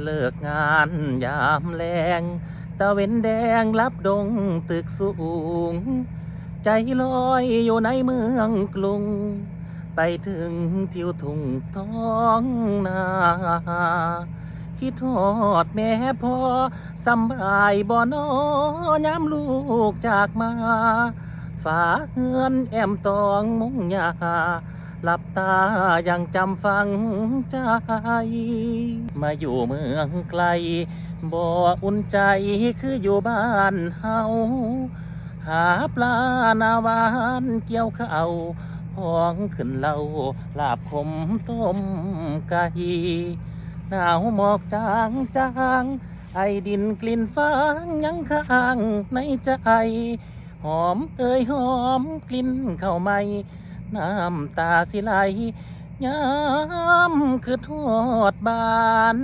เลิกงานยามแลงตะเวนแดงลับดงตึกสูงใจลอยอยู่ในเมืองกรุงไปถึงทิวทุ่งท้องนาคิดฮอดแม่พ่อสำบายบ่นอยามลูกจากมาฝาเฮือนแอมตองมุงยาหลับตายังจำฟังใจมาอยู่เมืองไกลบ่อุ่นใจคืออยู่บ้านเฮาหาปลาหน้าหวานเกี่ยวข้าวห้องขึ้นเหล่าลาบขมต้มไก่หนาวหมอกจางจางไอดินกลิ่นฟางยังค้างในใจหอมเอ่ยหอมกลิ่นข้าวไหมน้ำตาสิไหลยามคือทอดบาน